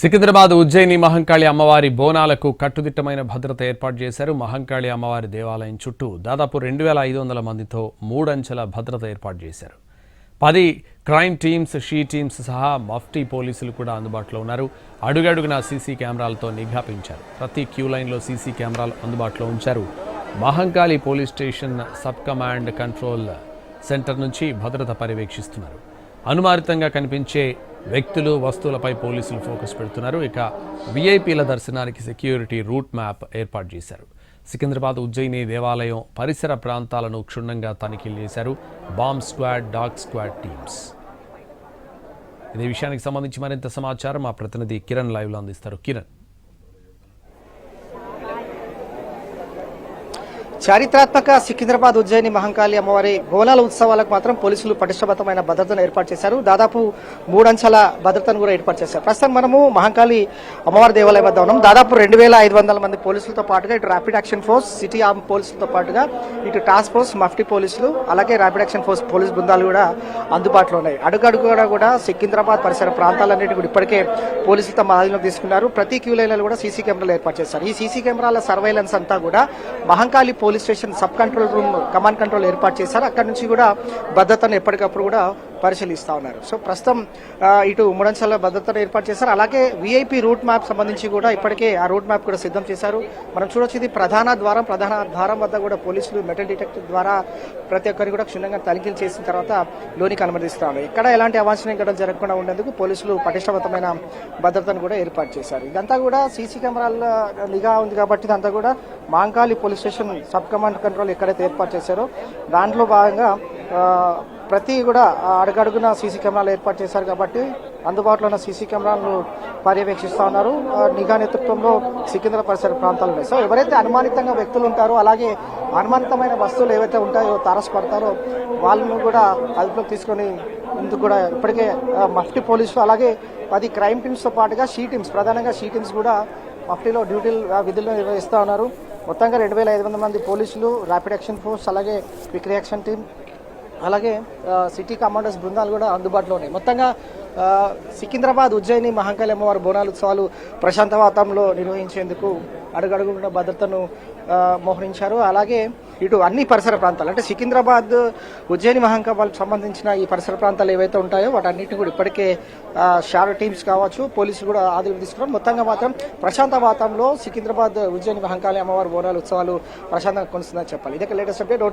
సికింద్రాబాద్ ఉజ్జయిని మహంకాళి అమ్మవారి బోనాలకు కట్టుదిట్టమైన భద్రత ఏర్పాటు చేశారు. మహంకాళి అమ్మవారి దేవాలయం చుట్టూ దాదాపు 2500 మందితో మూడంచెల భద్రత ఏర్పాటు చేశారు. 10 క్రైమ్ టీమ్స్, షీ టీమ్స్ సహా మఫ్టీ పోలీసులు కూడా అందుబాటులో ఉన్నారు. అడుగడుగునా సీసీ కెమెరాలతో నిఘా పెంచారు. ప్రతి క్యూ లైన్లో సీసీ కెమెరాలు అందుబాటులో ఉంచారు. Mahankali police station sub command control centre నుంచి భద్రత పర్యవేక్షిస్తున్నారు. అనుమానితంగా కనిపించే వ్యక్తులు, వస్తువులపై పోలీసులు ఫోకస్ పెడుతున్నారు. ఇక వీఐపీల దర్శనానికి సెక్యూరిటీ రూట్ మ్యాప్ ఏర్పాటు చేశారు. సికింద్రాబాద్ ఉజ్జయిని దేవాలయం పరిసర ప్రాంతాలను క్షుణ్ణంగా తనిఖీలు చేశారు. Bomb squad, dog squad teams. ఇదే విషయానికి సంబంధించి మరింత సమాచారం మా ప్రతినిధి కిరణ్ లైవ్లో అందిస్తారు. కిరణ్, చారిత్రాత్మక సికింద్రాబాద్ ఉజ్జయిని మహంకాళి అమ్మవారి బోనాల ఉత్సవాలకు మాత్రం పోలీసులు పటిష్టమైన భద్రతను ఏర్పాటు చేశారు. దాదాపు 3 అంచెల భద్రతను కూడా ఏర్పాటు చేశారు. ప్రస్తుతం మనము మహంకాళి అమ్మవారి దేవాలయం వద్ద ఉన్నాం. దాదాపు 2500 మంది పోలీసులతో పాటుగా ఇటు rapid action force, city arm పోలీసులతో పాటుగా ఇటు టాస్క్ ఫోర్స్, మఫ్టీ పోలీసులు, అలాగే ర్యాపిడ్ యాక్షన్ ఫోర్స్ పోలీస్ బృందాలు కూడా అందుబాటులో ఉన్నాయి. అడుగడుగునా కూడా సికింద్రాబాద్ పరిసర ప్రాంతాలన్నిటి కూడా ఇప్పటికే పోలీసులతో ఆధీనంలోకి తీసుకున్నారు. ప్రతి క్యూ లైన్లలో కూడా సీసీ కెమెరాలు ఏర్పాటు చేశారు. ఈ సీసీ కెమెరాల సర్వైలెన్స్ అంతా కూడా Mahankali police station sub control room, command control ఏర్పాటు చేశారు. అక్కడి నుంచి కూడా భద్రతను ఎప్పటికప్పుడు కూడా పరిశీలిస్తా ఉన్నారు. సో ప్రస్తుతం ఇటు మూడంచెల భద్రతను ఏర్పాటు చేశారు. అలాగే వీఐపీ రూట్ మ్యాప్ సంబంధించి కూడా ఇప్పటికే ఆ రూట్ మ్యాప్ కూడా సిద్ధం చేశారు. మనం చూడొచ్చు, ఇది ప్రధాన ద్వారం వద్ద కూడా పోలీసులు మెటల్ డిటెక్టర్ ద్వారా ప్రతి ఒక్కరిని కూడా క్షుణ్ణంగా తనిఖీలు చేసిన తర్వాత లోనికి అనుమతిస్తా ఉన్నారు. ఎక్కడ ఎలాంటి అవాంఛనీయం ఘటన జరగకుండా ఉండేందుకు పోలీసులు పటిష్టమైన భద్రతను కూడా ఏర్పాటు చేశారు. ఇదంతా కూడా సీసీ కెమెరాల నిఘా ఉంది కాబట్టి ఇదంతా కూడా Mahankali police station sub command control ఎక్కడైతే ఏర్పాటు చేశారో దాంట్లో భాగంగా ప్రతి కూడా అడుగడుగున సీసీ కెమెరాలు ఏర్పాటు చేశారు కాబట్టి అందుబాటులో ఉన్న సీసీ కెమెరాలను పర్యవేక్షిస్తూ ఉన్నారు. నిఘా నేతృత్వంలో సికింద్రాబాద్ పరిసర ప్రాంతాలు ఉన్నాయి. సో ఎవరైతే అనుమానితంగా వ్యక్తులు ఉంటారో, అలాగే అనుమానితమైన వస్తువులు ఏవైతే ఉంటాయో తారసపడతారో వాళ్ళను కూడా అదుపులోకి తీసుకొని ఇందుకు కూడా ఇప్పటికే మఫ్టీ పోలీసులు, అలాగే 10 క్రైమ్ టీమ్స్తో పాటుగా షీ టీమ్స్, ప్రధానంగా షీ టీమ్స్ కూడా మఫ్టీలో విధులను నిర్వహిస్తూ ఉన్నారు. మొత్తంగా 2500 మంది పోలీసులు, ర్యాపిడ్ యాక్షన్ ఫోర్స్, అలాగే క్విక్ రియాక్షన్ టీమ్, అలాగే సిటీ కమాండర్స్ బృందాలు కూడా అందుబాటులో ఉన్నాయి. మొత్తంగా సికింద్రాబాద్ ఉజ్జయిని మహంకాళి అమ్మవారి బోనాల ఉత్సవాలు ప్రశాంత వాతావరణంలో నిర్వహించేందుకు అడుగడుగున భద్రతను మోహరించారు. అలాగే ఇటు అన్ని పరిసర ప్రాంతాలు, అంటే సికింద్రాబాద్ ఉజ్జయిని మహంకాళికి సంబంధించిన ఈ పరిసర ప్రాంతాలు ఏవైతే ఉంటాయో వాటన్నిటిని కూడా ఇప్పటికే షాడో టీమ్స్ కావచ్చు, పోలీసులు కూడా ఆధీనంలోకి తీసుకున్నారు. మొత్తంగా మాత్రం ప్రశాంత వాతావరణంలో సికింద్రాబాద్ ఉజ్జయిని మహంకాళి అమ్మవారి బోనాల ఉత్సవాలు ప్రశాంతంగా కొనసాగుతుందని చెప్పాలి. ఇదే లేటెస్ట్ అప్డేట్.